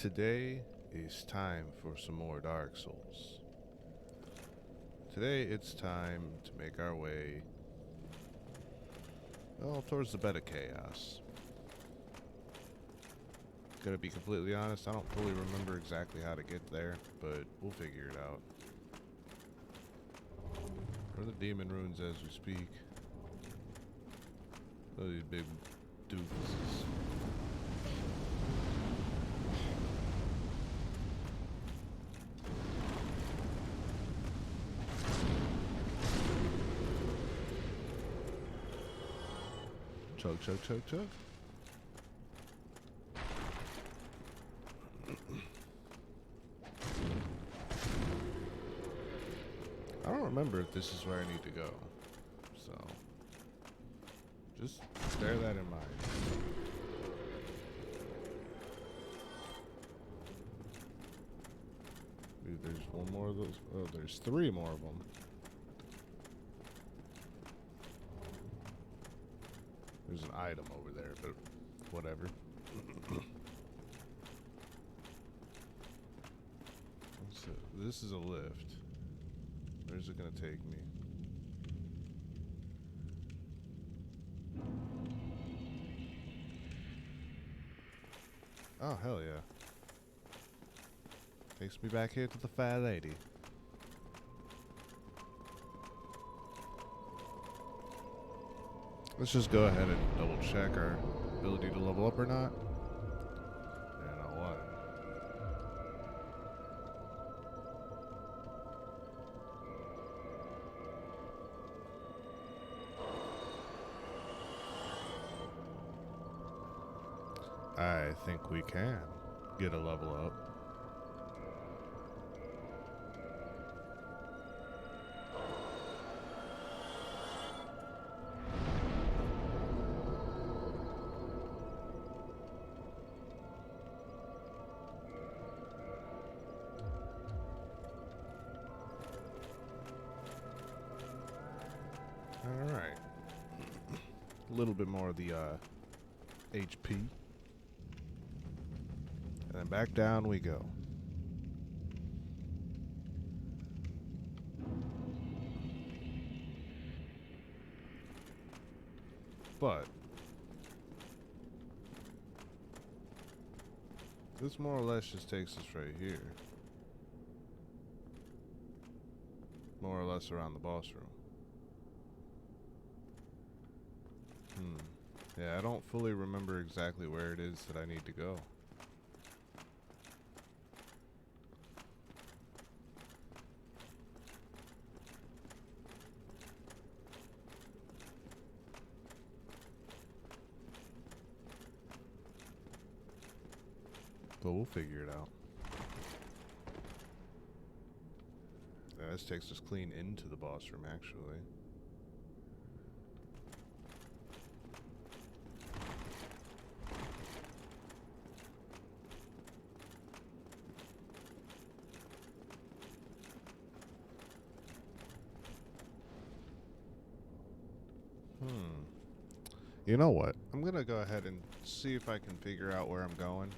Today is time for some more Dark Souls. Today it's time to make our way, well, towards the bed of chaos. Gonna be completely honest, I don't fully remember exactly how to get there, but we'll figure it out. We're in the demon ruins as we speak. Look at these big doofuses. Chug, chug, chug, chug. I don't remember if this is where I need to go, so just bear that in mind. Dude, there's one more of those. Oh, there's three more of them. There's an item over there, but whatever. So, this is a lift. Where's it gonna take me? Oh, hell yeah. Takes me back here to the Fat Lady. Let's just go ahead and double check our ability to level up or not. Yeah, not one. I think we can get a level up. Alright. A little bit more of the HP. And then back down we go. But this more or less just takes us right here. More or less around the boss room. Yeah, I don't fully remember exactly where it is that I need to go. But we'll figure it out. Yeah, this takes us clean into the boss room, actually. You know what? I'm gonna go ahead and see if I can figure out where I'm going.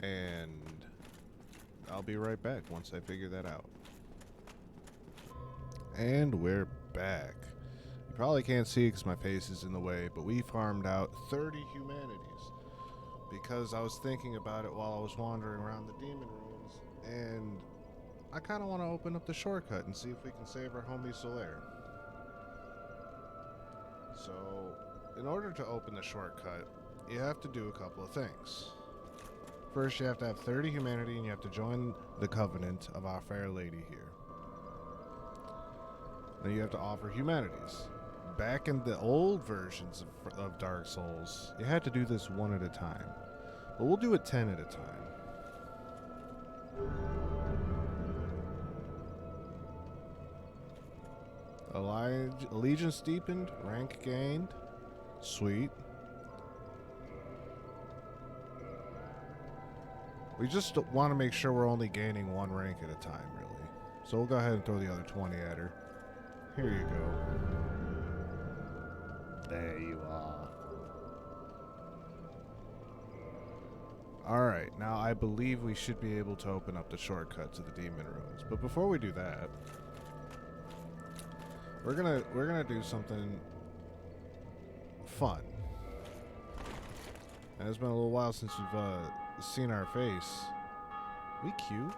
And I'll be right back once I figure that out. And we're back. You probably can't see because my face is in the way, but we farmed out 30 humanities. Because I was thinking about it while I was wandering around the demon ruins. And I kind of want to open up the shortcut and see if we can save our homie Solaire. So, in order to open the shortcut, you have to do a couple of things. First, you have to have 30 humanity and you have to join the covenant of Our Fair Lady here. Then you have to offer humanities. Back in the old versions of Dark Souls, you had to do this one at a time. But we'll do it 10 at a time. Allegiance deepened, rank gained. Sweet. We just want to make sure we're only gaining one rank at a time, really. So we'll go ahead and throw the other 20 at her. Here you go. There you are. Alright, now I believe we should be able to open up the shortcut to the demon ruins. But before we do that, we're gonna do something fun. And it's been a little while since you've seen our face. We cute.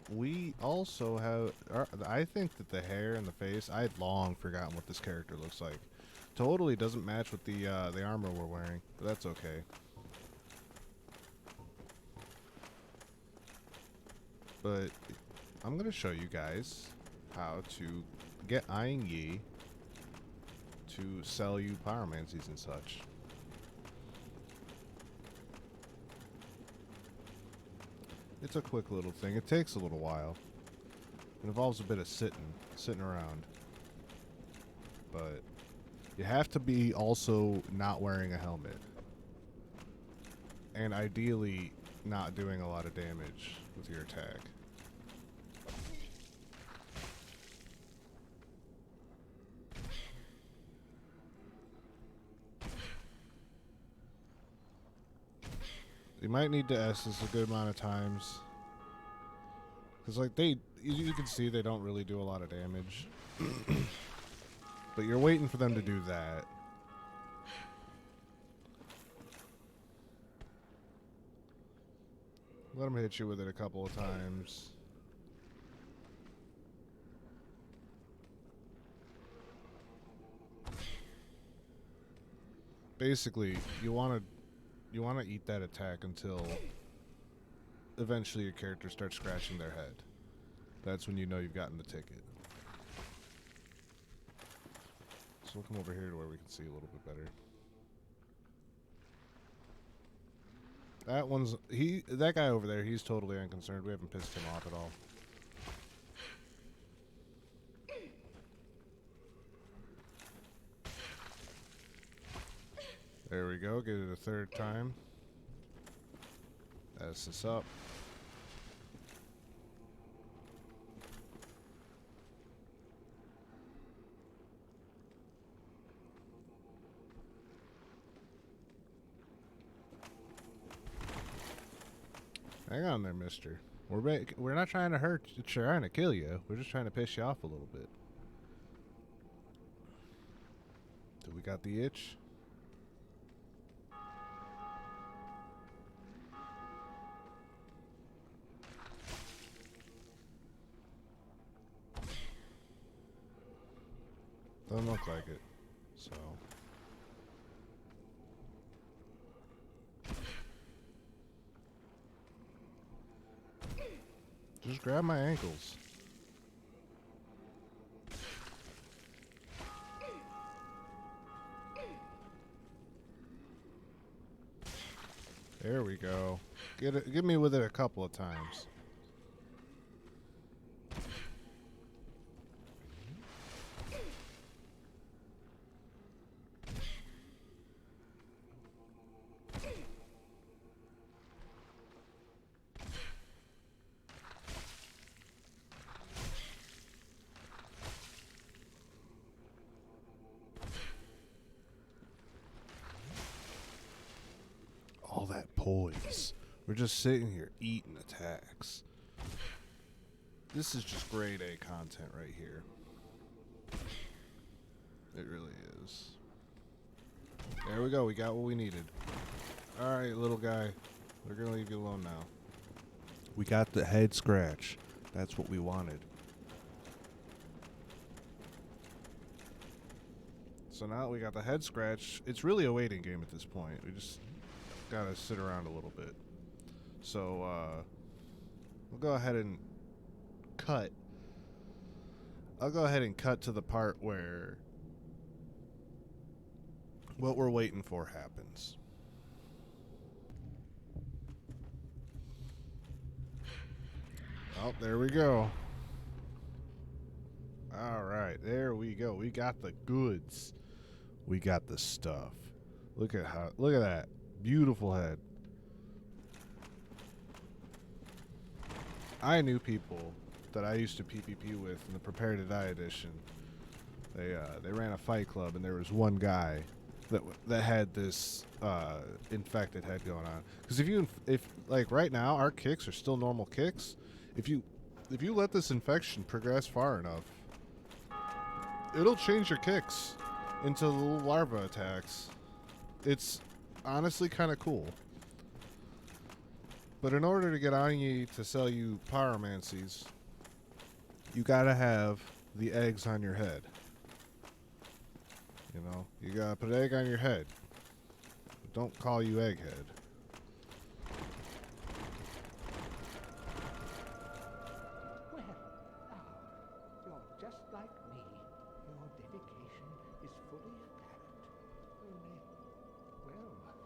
We also have... I think that the hair and the face... I had long forgotten what this character looks like. Totally doesn't match with the armor we're wearing, but that's okay. But I'm going to show you guys how to get Iron Yi to sell you pyromancies and such. It's a quick little thing. It takes a little while. It involves a bit of sitting around. But you have to be also not wearing a helmet. And ideally not doing a lot of damage with your attack. You might need to S this a good amount of times. Because, like, you can see they don't really do a lot of damage. But you're waiting for them to do that. Let them hit you with it a couple of times. Basically, you want to eat that attack until eventually your character starts scratching their head. That's when you know you've gotten the ticket. So we'll come over here to where we can see a little bit better. That guy over there, he's totally unconcerned. We haven't pissed him off at all. There we go. Get it a third time. S this up. Hang on there, mister. We're not trying to hurt you, trying to kill you. We're just trying to piss you off a little bit. Do we got the itch? Doesn't look like it. So... just grab my ankles. There we go. Get me with it a couple of times. All that poise. We're just sitting here eating attacks. This is just grade A content right here. It really is. There we go. We got what we needed. Alright, little guy. We're going to leave you alone now. We got the head scratch. That's what we wanted. So now that we got the head scratch, it's really a waiting game at this point. We just gotta sit around a little bit. So, we'll go ahead and cut. I'll go ahead and cut to the part where what we're waiting for happens. Oh, there we go. Alright, there we go. We got the goods. We got the stuff. Look at that. Beautiful head. I knew people that I used to PvP with in the Prepare to Die edition. They ran a fight club, and there was one guy that had this infected head going on. Because if like right now our kicks are still normal kicks, if you let this infection progress far enough, it'll change your kicks into the little larva attacks. It's honestly kind of cool. But in order to get Anyi to sell you pyromancies, you gotta have the eggs on your head. You know, you gotta put an egg on your head. Don't call you Egghead. Well, now, you're just like me. Your dedication is fully apparent. Only, well,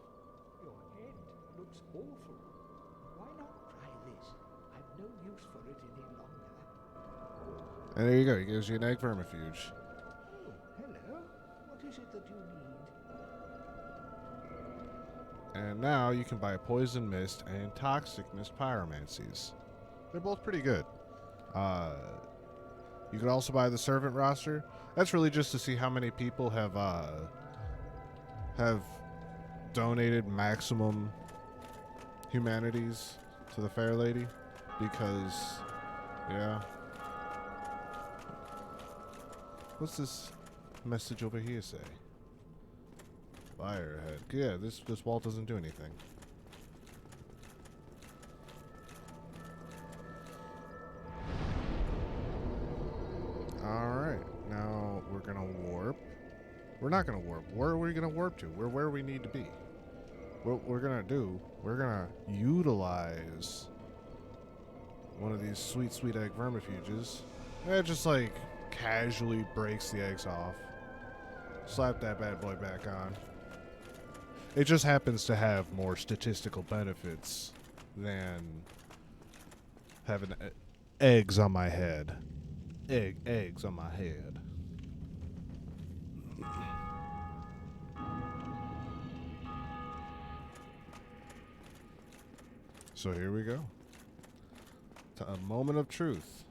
your head looks awful. Why not try this? I've no use for it any longer. And there you go. He gives you an egg vermifuge. Oh, hello. What is it that you need? And now you can buy poison mist and toxic mist pyromancies. They're both pretty good. You could also buy the servant roster. That's really just to see how many people have donated maximum humanities to the Fair Lady, because yeah. What's this message over here say? Firehead. Yeah, this wall doesn't do anything. Alright, now we're gonna warp. We're not gonna warp. Where are we gonna warp to? We're where we need to be. What we're gonna do, we're gonna utilize one of these sweet, sweet egg vermifuges. It just like casually breaks the eggs off. Slap that bad boy back on. It just happens to have more statistical benefits than having eggs on my head. Eggs on my head. So here we go. To a moment of truth.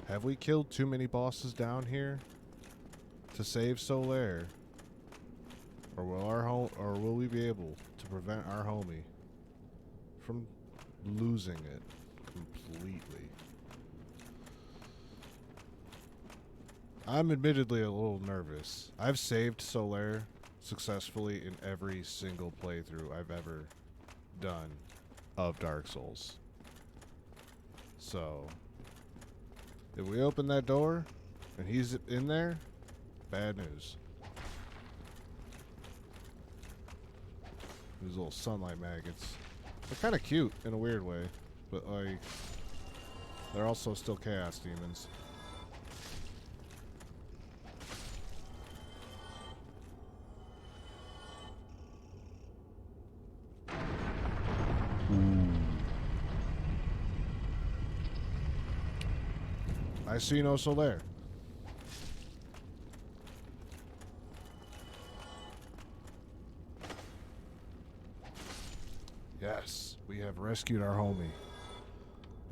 Have we killed too many bosses down here to save Solaire? Or will we be able to prevent our homie from losing it completely? I'm admittedly a little nervous. I've saved Solaire successfully in every single playthrough I've ever done of Dark Souls. So, if we open that door and he's in there, bad news. These little sunlight maggots. They're kind of cute in a weird way, but like, they're also still chaos demons. I see no Solaire. Yes, we have rescued our homie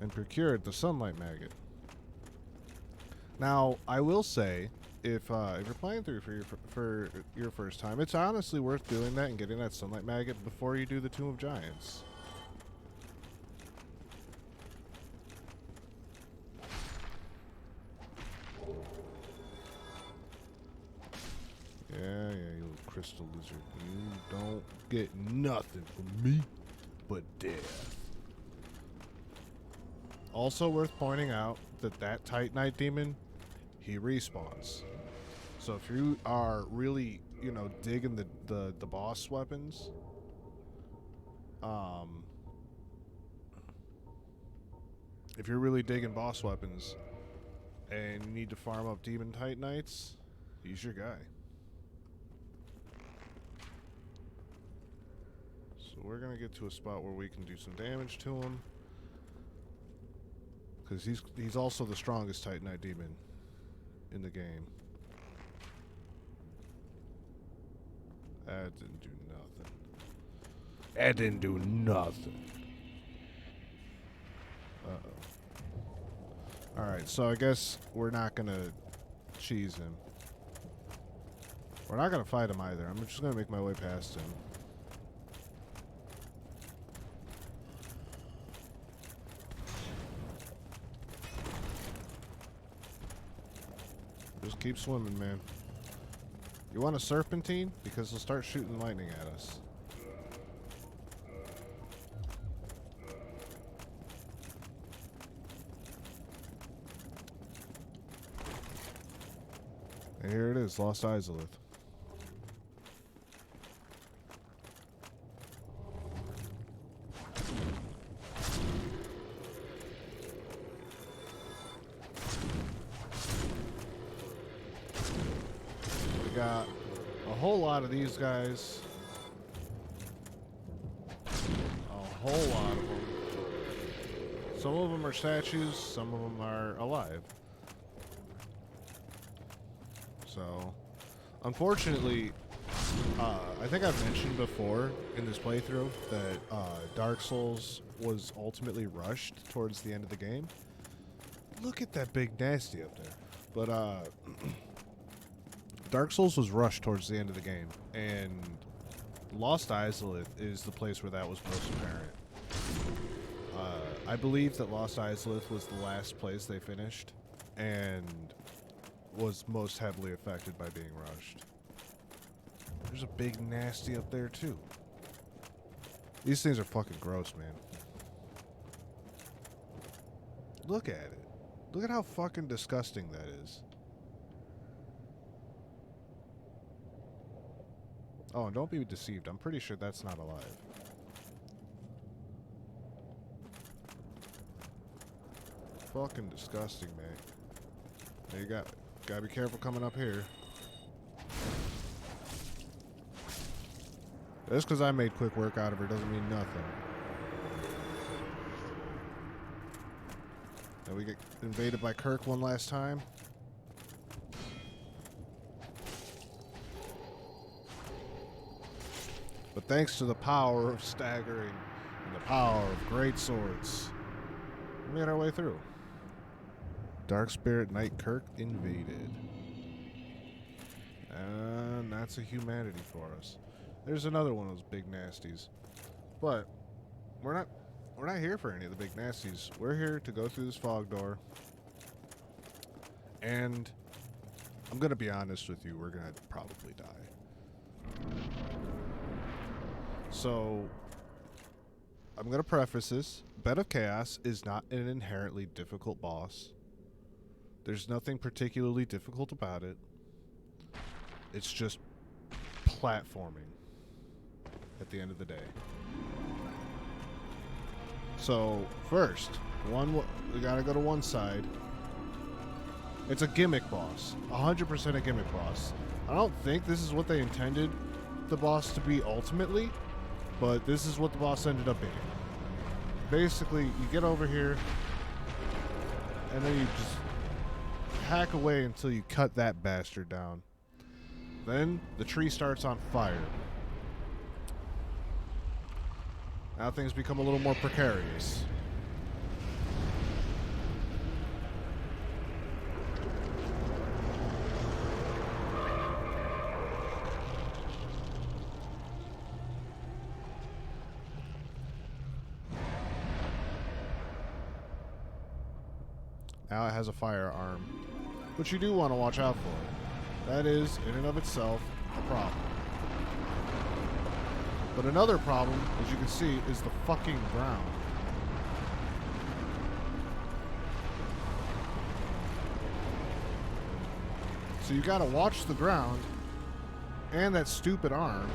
and procured the sunlight maggot. Now, I will say, if you're playing through for your first time, it's honestly worth doing that and getting that sunlight maggot before you do the Tomb of Giants. Yeah, you little crystal lizard. You don't get nothing from me but death. Also worth pointing out that Titanite demon, he respawns. So if you are really, digging the boss weapons, if you're really digging boss weapons and you need to farm up demon Titanites, he's your guy. So we're gonna get to a spot where we can do some damage to him, because he's also the strongest Titanite demon in the game. That didn't do nothing. That didn't do nothing. Uh-oh. Alright, so I guess we're not gonna cheese him. We're not gonna fight him either. I'm just gonna make my way past him. Just keep swimming, man. You want a serpentine? Because he'll start shooting lightning at us. And here it is, Lost Izalith. We got a whole lot of these guys. A whole lot of them. Some of them are statues, some of them are alive. So, unfortunately, I think I've mentioned before in this playthrough that Dark Souls was ultimately rushed towards the end of the game. Look at that big nasty up there. But Dark Souls was rushed towards the end of the game, and Lost Izalith is the place where that was most apparent. I believe that Lost Izalith was the last place they finished, and was most heavily affected by being rushed. There's a big nasty up there too. These things are fucking gross, man. Look at it. Look at how fucking disgusting that is. Oh, and don't be deceived. I'm pretty sure that's not alive. Fucking disgusting, man. Now you gotta be careful coming up here. Just because I made quick work out of her doesn't mean nothing. Now we get invaded by Kirk one last time. But thanks to the power of staggering and the power of great swords, we made our way through. Dark Spirit Knight Kirk invaded. And that's a humanity for us. There's another one of those big nasties. But we're not here for any of the big nasties. We're here to go through this fog door. And I'm gonna be honest with you, we're gonna probably die. So I'm gonna preface this. Bed of Chaos is not an inherently difficult boss. There's nothing particularly difficult about it. It's just platforming at the end of the day. So, first, we gotta go to one side. It's a gimmick boss. 100% a gimmick boss. I don't think this is what they intended the boss to be ultimately, but this is what the boss ended up being. Basically, you get over here, and then you just hack away until you cut that bastard down. Then the tree starts on fire. Now things become a little more precarious. Now it has a firearm, which you do want to watch out for. That is, in and of itself, a problem. But another problem, as you can see, is the fucking ground. So you gotta watch the ground and that stupid arm.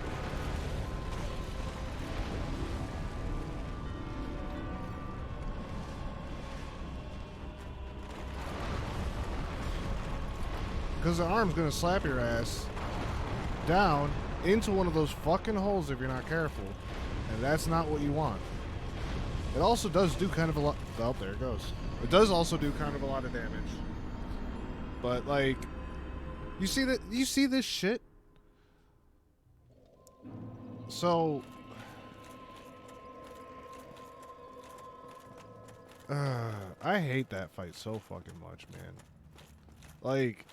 Because the arm's gonna slap your ass down into one of those fucking holes if you're not careful. And that's not what you want. It also does do kind of a lot. Oh, there it goes. It does also do kind of a lot of damage. But, like, you see that? You see this shit? So, I hate that fight so fucking much, man. Like,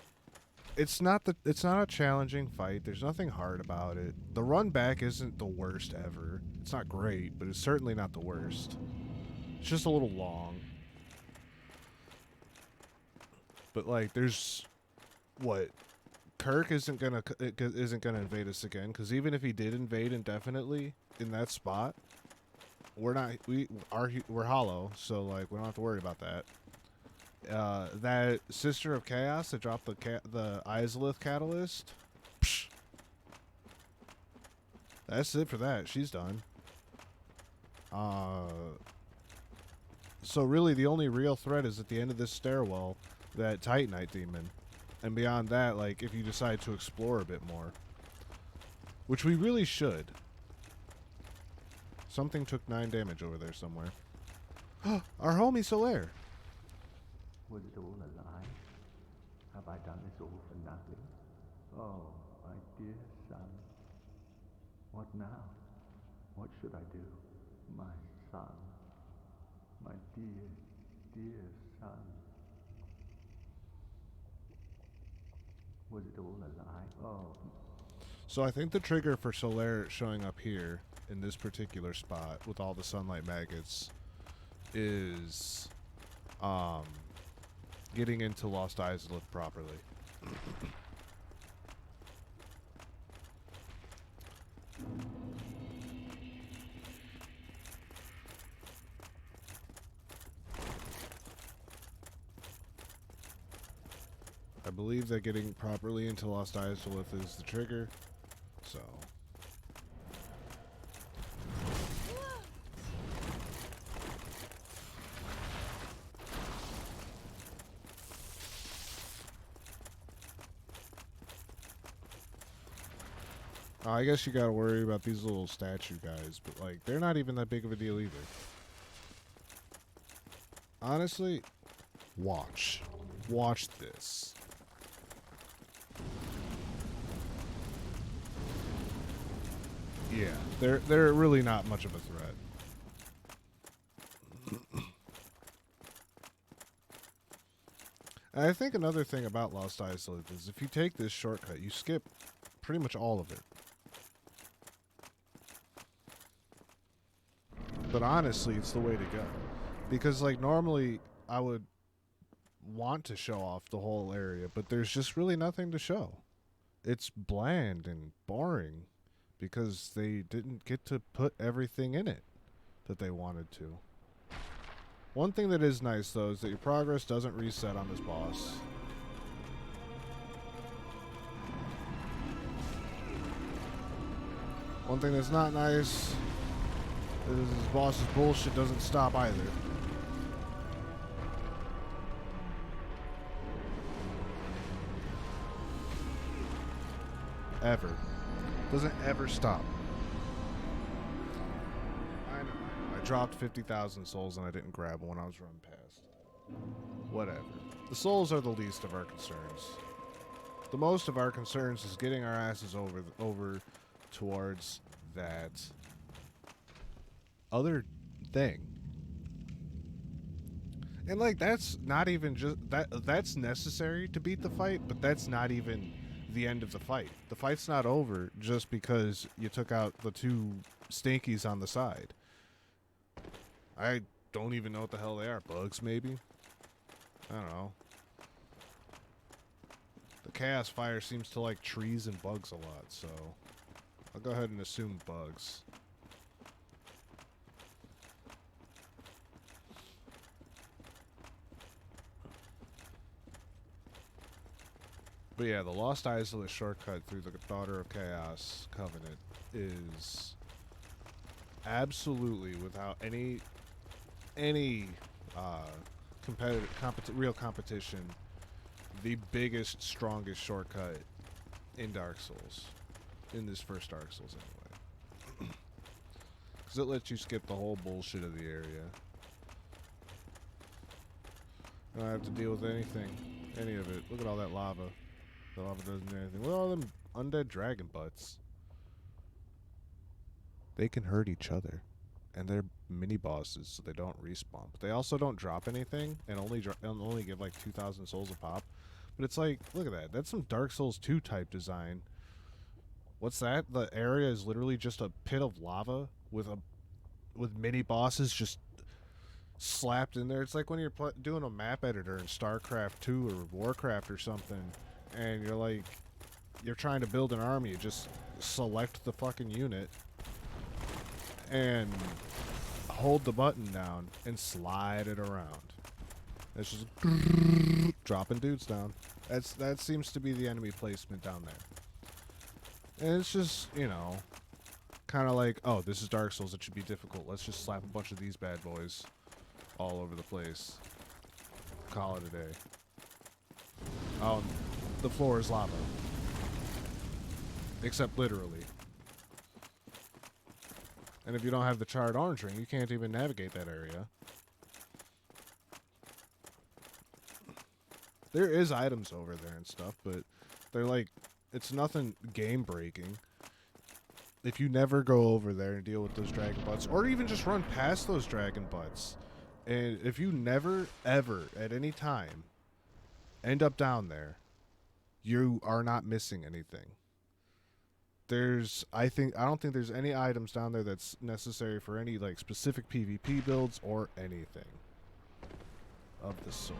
it's not a challenging fight. There's nothing hard about it. The run back isn't the worst ever. It's not great, but it's certainly not the worst. It's just a little long. But like, there's what Kirk isn't gonna invade us again, because even if he did invade indefinitely in that spot, we're hollow, so like we don't have to worry about that. That Sister of Chaos that dropped the Izalith catalyst. Psh, that's it for that. She's done. So really, the only real threat is at the end of this stairwell, that Titanite demon, and beyond that, like if you decide to explore a bit more, which we really should. Something took 9 damage over there somewhere. Our homie Solaire. Was it all a lie? Have I done this all for nothing? Oh, my dear son. What now? What should I do? My son. My dear, dear son. Was it all a lie? Oh. So I think the trigger for Solaire showing up here in this particular spot with all the sunlight maggots is getting into Lost Izalith properly. I believe that getting properly into Lost Izalith is the trigger, so... I guess you gotta worry about these little statue guys, but like, they're not even that big of a deal either. Honestly, watch. Watch this. Yeah, they're really not much of a threat. And I think another thing about Lost Izalith is if you take this shortcut, you skip pretty much all of it. But honestly, it's the way to go. Because like normally I would want to show off the whole area, but there's just really nothing to show. It's bland and boring because they didn't get to put everything in it that they wanted to. One thing that is nice though is that your progress doesn't reset on this boss. One thing that's not nice is this boss's bullshit doesn't stop either. Ever. Doesn't ever stop. I know. I dropped 50,000 souls and I didn't grab one. I was running past. Whatever. The souls are the least of our concerns. The most of our concerns is getting our asses over towards that other thing. And like that's not even just that's necessary to beat the fight, but that's not even the end of the fight. The fight's not over just because you took out the 2 stinkies on the side. I don't even know what the hell they are. Bugs, maybe? I don't know. The Chaos Fire seems to like trees and bugs a lot, so I'll go ahead and assume bugs. But yeah, the Lost Izalith shortcut through the Daughter of Chaos Covenant is absolutely without any real competition, the biggest, strongest shortcut in Dark Souls, in this first Dark Souls anyway, because it lets you skip the whole bullshit of the area. I don't have to deal with any of it. Look at all that lava. The lava doesn't do anything. Look at all them undead dragon butts. They can hurt each other. And they're mini bosses, so they don't respawn. But they also don't drop anything and only give like 2,000 souls a pop. But it's like, look at that. That's some Dark Souls 2 type design. What's that? The area is literally just a pit of lava with mini bosses just slapped in there. It's like when you're doing a map editor in StarCraft 2 or Warcraft or something, and you're trying to build an army. You just select the fucking unit and hold the button down and slide it around. It's just dropping dudes down. That seems to be the enemy placement down there. And it's just, kind of like, oh, this is Dark Souls. It should be difficult. Let's just slap a bunch of these bad boys all over the place. Call it a day. Oh, the floor is lava. Except literally. And if you don't have the charred orange ring, you can't even navigate that area. There is items over there and stuff, but they're like, it's nothing game breaking. If you never go over there and deal with those dragon butts, or even just run past those dragon butts, and if you never, ever, at any time, end up down there, you are not missing anything. I don't think there's any items down there that's necessary for any like specific PvP builds or anything of the sort.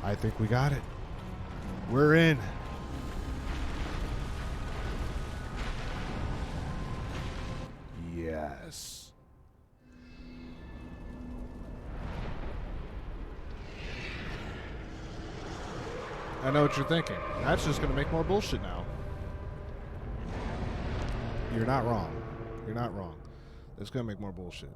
I think we got it. We're in. Yes. I know what you're thinking. That's just going to make more bullshit now. You're not wrong. You're not wrong. It's going to make more bullshit.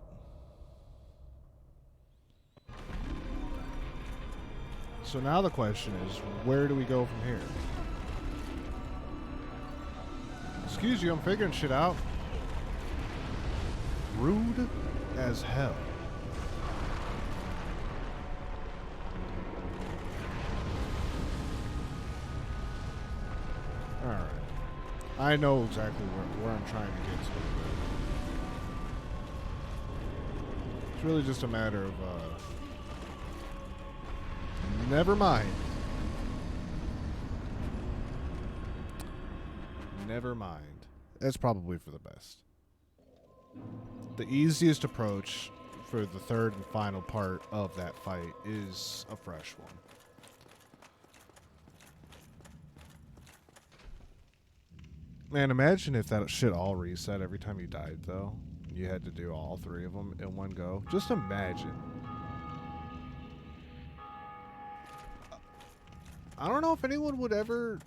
So now the question is, where do we go from here? Excuse you, I'm figuring shit out. Rude as hell. Alright. I know exactly where I'm trying to get to. It's really just a matter of, never mind. Never mind. It's probably for the best. The easiest approach for the third and final part of that fight is a fresh one. Man, imagine if that shit all reset every time you died, though. You had to do all three of them in one go. Just imagine. I don't know if anyone would ever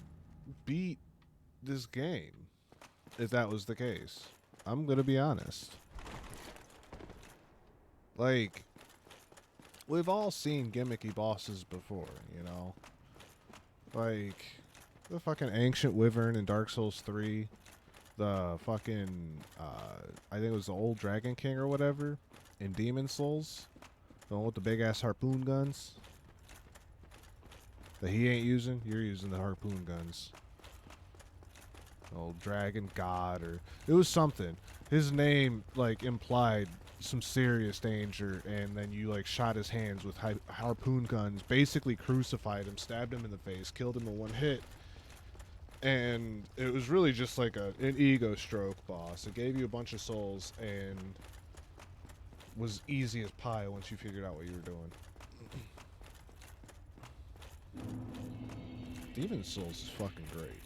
beat this game if that was the case. I'm gonna be honest. Like, we've all seen gimmicky bosses before, Like, the fucking Ancient Wyvern in Dark Souls 3. The fucking, I think it was the old Dragon King or whatever in Demon Souls. The one with the big-ass harpoon guns. That he ain't using, you're using the harpoon guns. Old Dragon God, or it was something. His name like implied some serious danger, and then you like shot his hands with harpoon guns, basically crucified him, stabbed him in the face, killed him in one hit, and it was really just like an ego stroke boss. It gave you a bunch of souls and was easy as pie once you figured out what you were doing. Demon Souls is fucking great.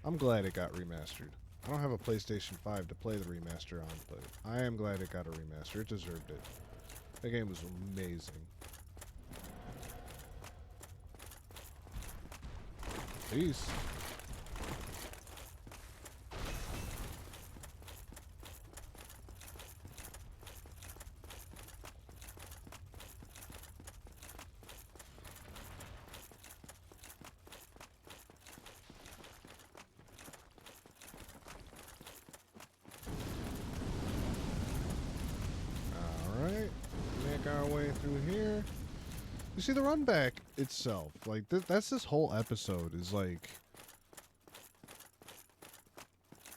I'm glad it got remastered. I don't have a PlayStation 5 to play the remaster on, but I am glad it got a remaster. It deserved it. That game was amazing. Peace. Alright, make our way through here. You see, the run back itself, like, that's this whole episode is like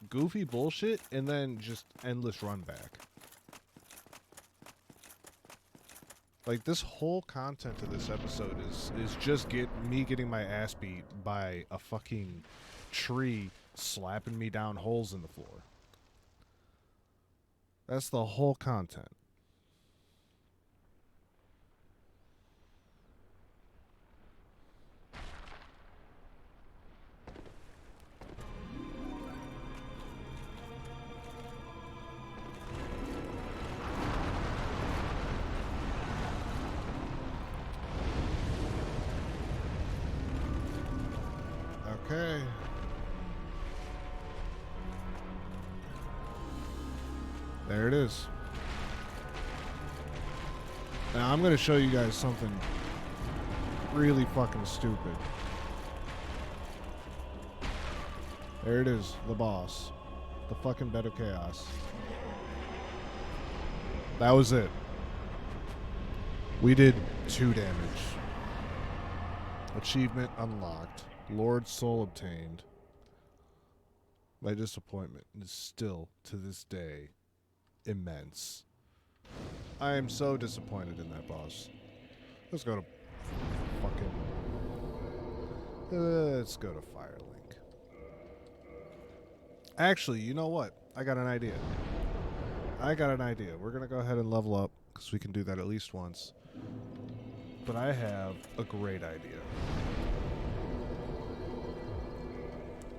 goofy bullshit and then just endless run back. Like, this whole content of this episode is just me getting my ass beat by a fucking tree slapping me down holes in the floor. That's the whole content. Okay. There it is. Now I'm going to show you guys something really fucking stupid. There it is, the boss. The fucking bed of chaos. That was it. We did 2 damage. Achievement unlocked. Lord's soul obtained. My disappointment is still, to this day, immense. I am so disappointed in that boss. Let's go to fucking... let's go to Firelink. Actually, you know what? I got an idea. We're going to go ahead and level up, because we can do that at least once. But I have a great idea.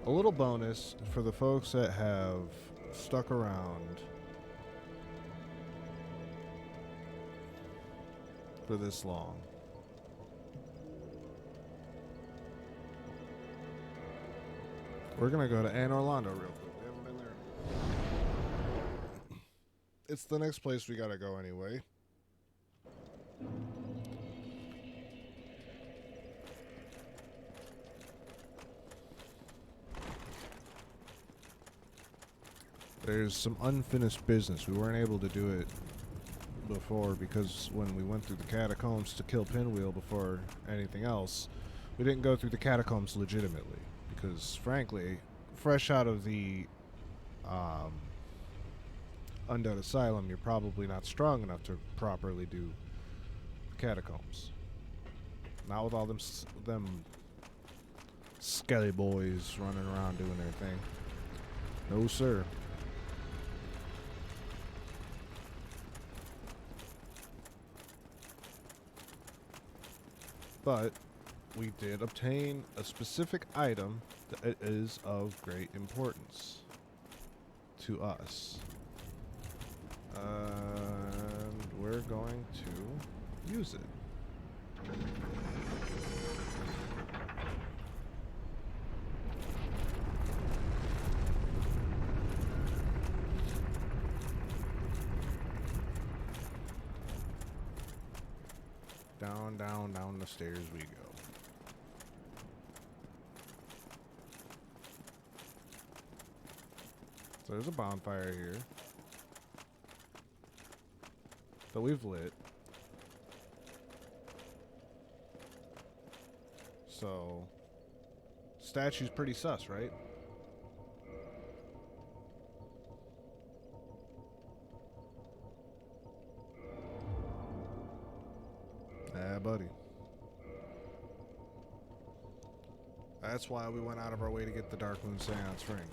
A little bonus for the folks that have stuck around for this long. We're going to go to Anne Orlando real quick. We haven't been there. It's the next place we got to go anyway. There's some unfinished business. We weren't able to do it before because when we went through the catacombs to kill Pinwheel before anything else, we didn't go through the catacombs legitimately. Because, frankly, fresh out of the Undead Asylum, you're probably not strong enough to properly do the catacombs. Not with all them skelly boys running around doing their thing. No, sir. But we did obtain a specific item that is of great importance to us. And we're going to use it. Down, down, down the stairs we go. So there's a bonfire here that we've lit. So, statue's pretty sus, right? Yeah, buddy. That's why we went out of our way to get the Dark Moon Seance ring.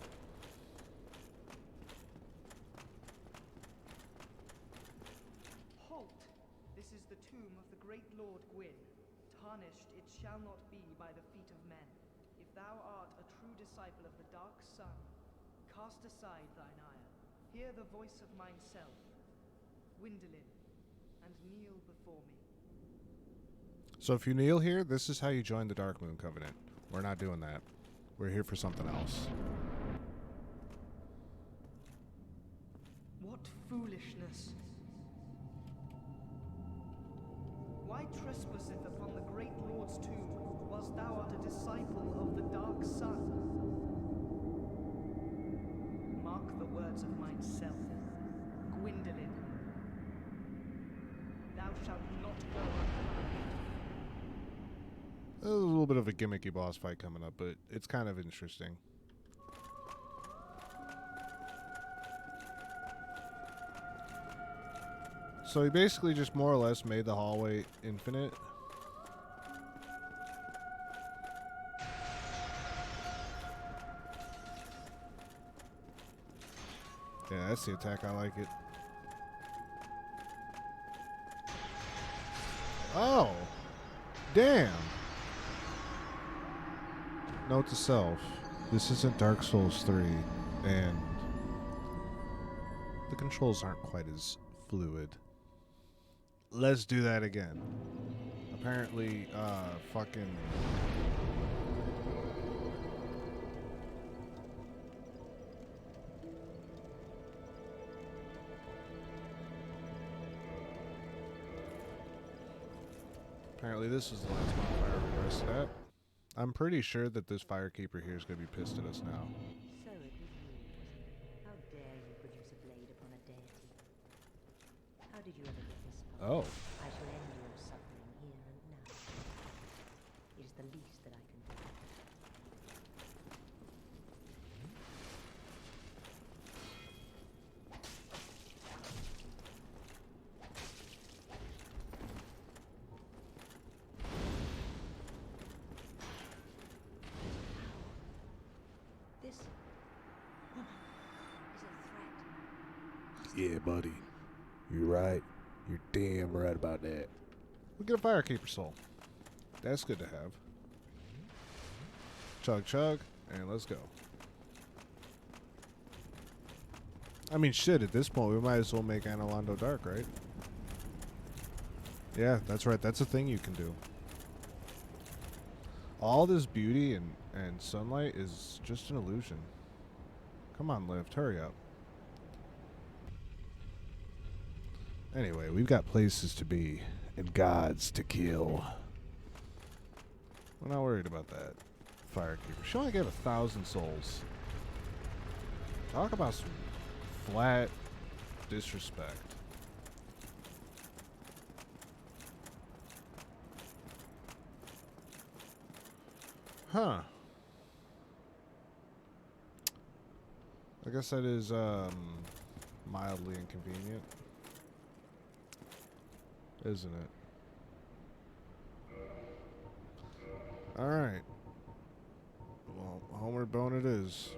Halt! This is the tomb of the great Lord Gwyn. Tarnished it shall not be by the feet of men. If thou art a true disciple of the Dark Sun, cast aside thine ire. Hear the voice of mine self, Gwyndolin, and kneel before me. So if you kneel here, this is how you join the Dark Moon Covenant. We're not doing that. We're here for something else. What foolishness! Why trespasseth upon the great Lord's tomb, whilst thou art a disciple of the Dark Sun? Mark the words of mine self, Gwyndolin. Thou shalt not go unpunished. a little bit of a gimmicky boss fight coming up, but it's kind of interesting. So he basically just more or less made the hallway infinite. Yeah, that's the attack. I like it. Oh! Damn! Note to self. This isn't Dark Souls 3, and the controls aren't quite as fluid. Let's do that again. Apparently, fucking... Apparently this is the last bonfire we rested at. I'm pretty sure that this firekeeper here is going to be pissed at us now. So it was you, was it? How dare you produce a blade upon a deity? How did you ever get this far? Oh. I shall end your suffering here and now. It is the least that I can do. This woman is a threat. Yeah, buddy. You're right. You're damn right about that. We get a firekeeper soul. That's good to have. Chug chug, and let's go. I mean, shit, at this point, we might as well make Analondo dark, right? Yeah, that's right. That's a thing you can do. All this beauty and sunlight is just an illusion. Come on, Lift. Hurry up. Anyway, we've got places to be and gods to kill. We're not worried about that. Firekeeper. She only gave 1,000 souls. Talk about some flat disrespect. Huh. I guess that is mildly inconvenient, isn't it? Alright. Well, Homeward Bone it is.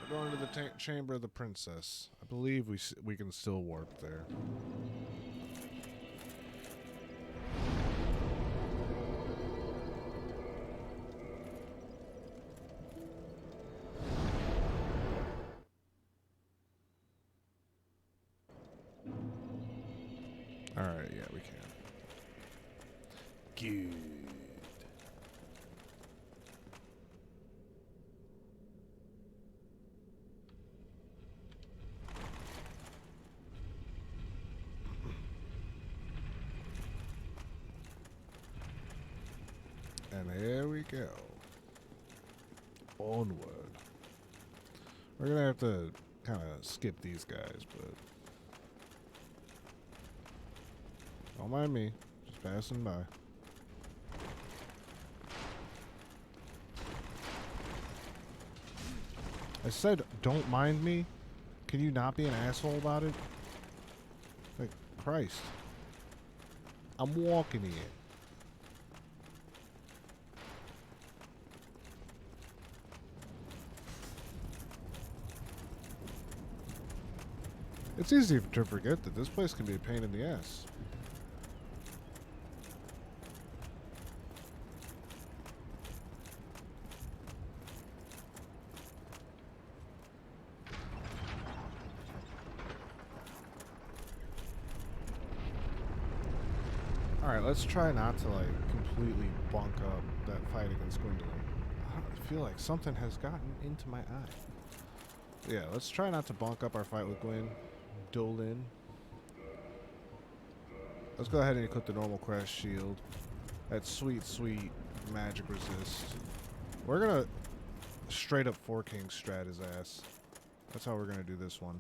We're going to the Chamber of the Princess. I believe we can still warp there. Alright, yeah, we can. Good. And here we go. Onward. We're gonna have to kind of skip these guys, but don't mind me. Just passing by. I said, don't mind me. Can you not be an asshole about it? Like, Christ. I'm walking here. It's easy to forget that this place can be a pain in the ass. Alright, let's try not to, like, completely bunk up that fight against Gwendolyn. I feel like something has gotten into my eye. Yeah, let's try not to bunk up our fight with Gwendolyn. Let's go ahead and equip the normal crash shield. That sweet, sweet magic resist. We're gonna straight up Four Kings strat his ass. That's how we're gonna do this one.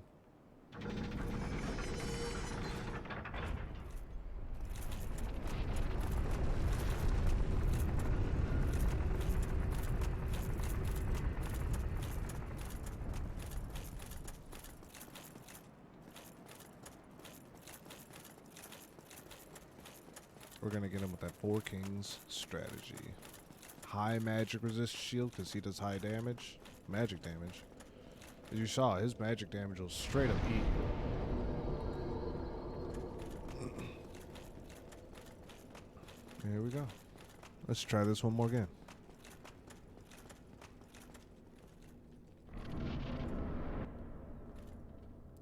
We're going to get him with that Four Kings strategy. High magic resist shield because he does high damage. Magic damage. As you saw, his magic damage was straight up E. Here we go. Let's try this one more again.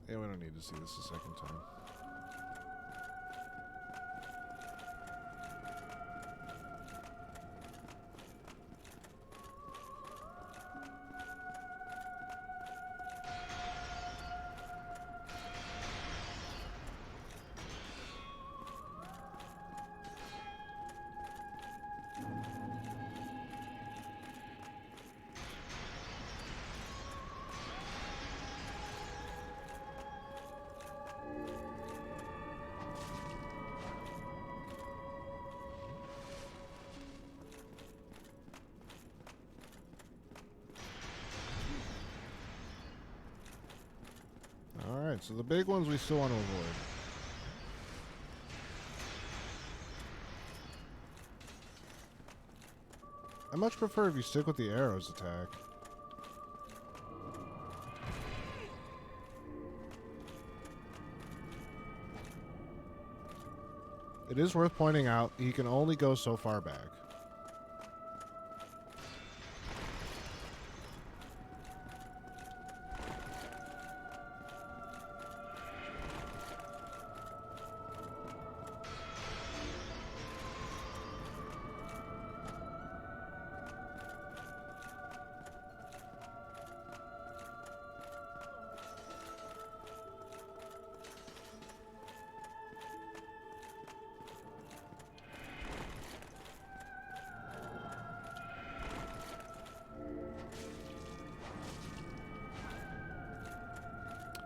Yeah, we don't need to see this a second time. Alright, so the big ones we still want to avoid. I much prefer if you stick with the arrows attack. It is worth pointing out, he can only go so far back.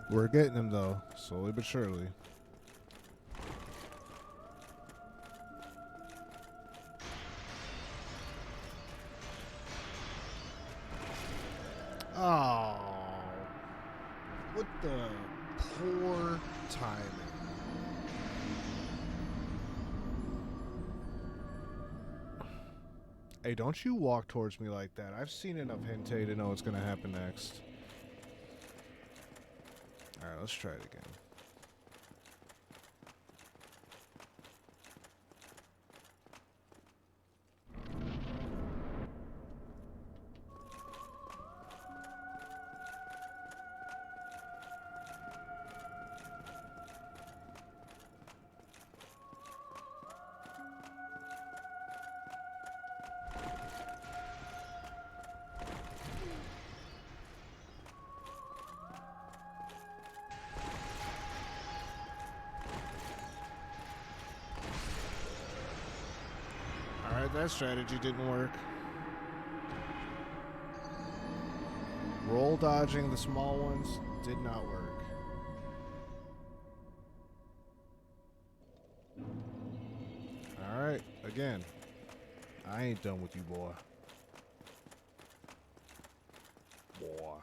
We're getting him though, slowly but surely. Oh, what the poor timing. Hey, don't you walk towards me like that. I've seen enough hentai to know what's going to happen next. Alright, let's try it again. Alright, that strategy didn't work. Roll dodging the small ones did not work. Alright, again. I ain't done with you, boy. Boy.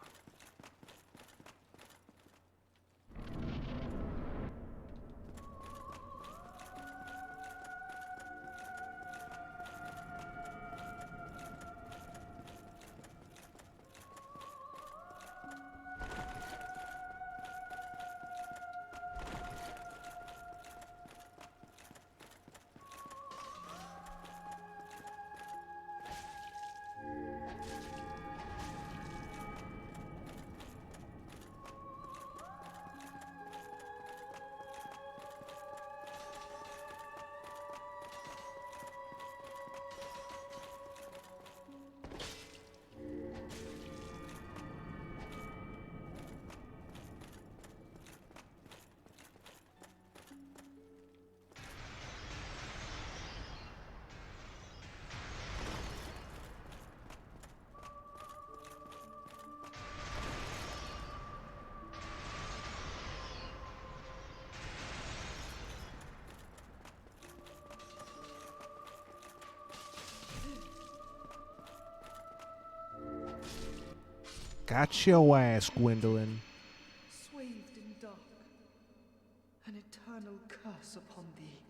Got your ass, Gwendolyn. Swathed in dark, an eternal curse upon thee.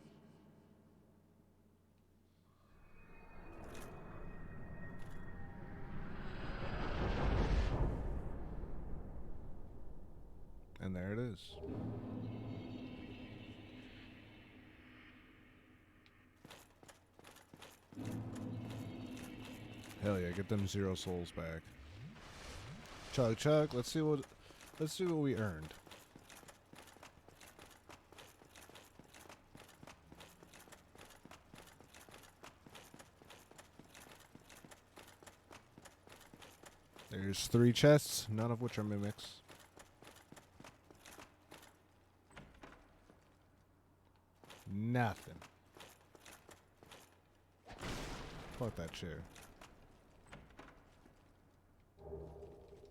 is. Hell yeah, get them 0 souls back. Chug chug, let's see what we earned. There's 3 chests, none of which are mimics. Nothing. Fuck that chair.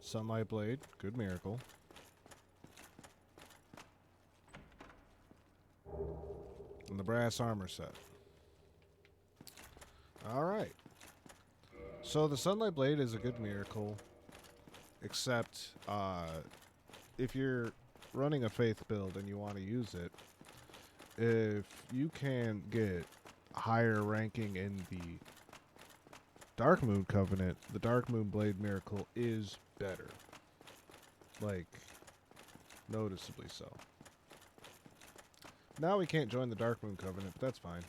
Sunlight blade, good miracle. And the brass armor set. Alright. So the sunlight blade is a good miracle. Except, if you're running a faith build and you want to use it, if you can get higher ranking in the Dark Moon Covenant, the Dark Moon Blade Miracle is better. Like, noticeably so. Now we can't join the Dark Moon Covenant, but that's fine.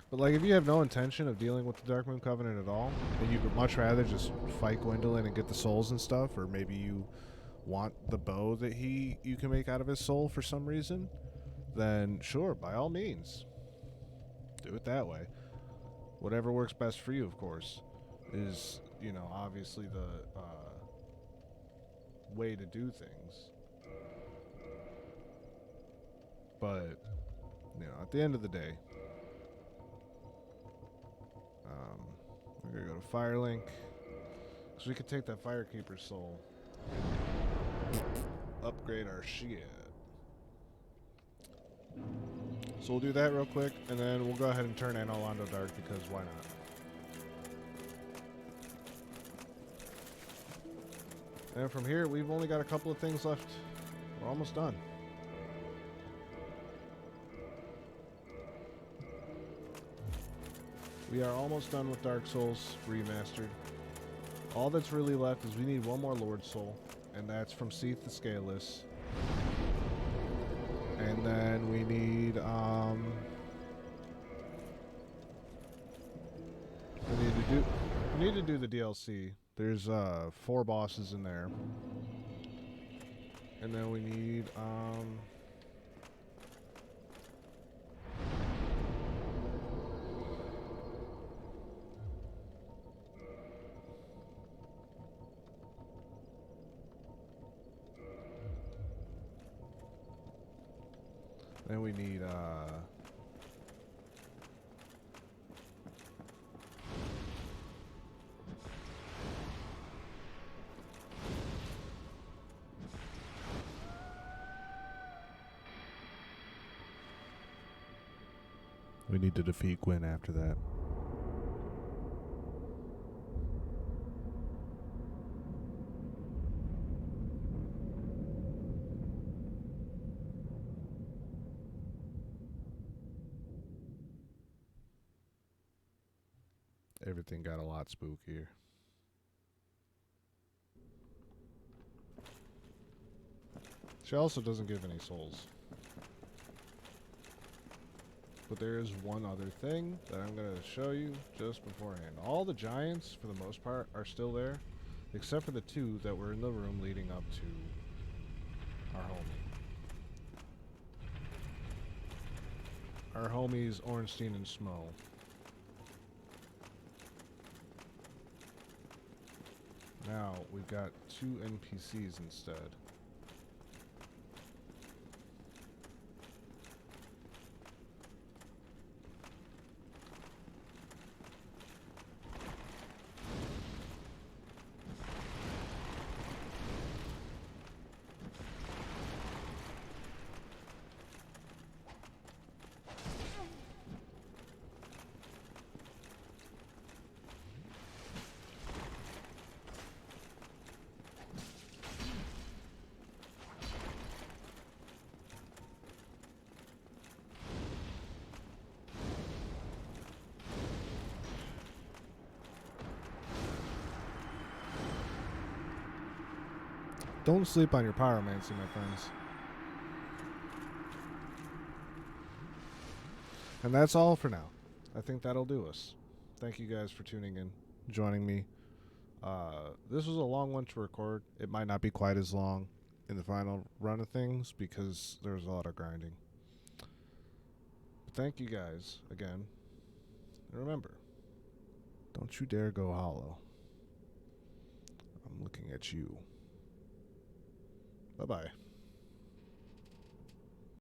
But, like, if you have no intention of dealing with the Dark Moon Covenant at all, and you'd much rather just fight Gwendolyn and get the souls and stuff, or maybe you want the bow that you can make out of his soul for some reason, then sure, by all means. Do it that way. Whatever works best for you, of course, is, you know, obviously the way to do things. But, you know, at the end of the day, we're going to go to Firelink, so we could take that Firekeeper's soul and upgrade our shit. So we'll do that real quick, and then we'll go ahead and turn Anno Londo Dark, because why not? And from here, we've only got a couple of things left. We're almost done. We are almost done with Dark Souls Remastered. All that's really left is we need one more Lord Soul, and that's from Seath the Scaleless. And then we need, we need to do the DLC. There's 4 bosses in there. And then we need, we need to defeat Gwyn after that. Everything got a lot spookier. She also doesn't give any souls. But there is one other thing that I'm going to show you just beforehand. All the giants, for the most part, are still there, except for the 2 that were in the room leading up to our homie. Our homies, Ornstein and Smo. Now, we've got 2 NPCs instead. Don't sleep on your pyromancy, my friends. And that's all for now. I think that'll do us. Thank you guys for tuning in, joining me. This was a long one to record. It might not be quite as long in the final run of things because there's a lot of grinding. But thank you guys again. And remember, don't you dare go hollow. I'm looking at you. Bye-bye.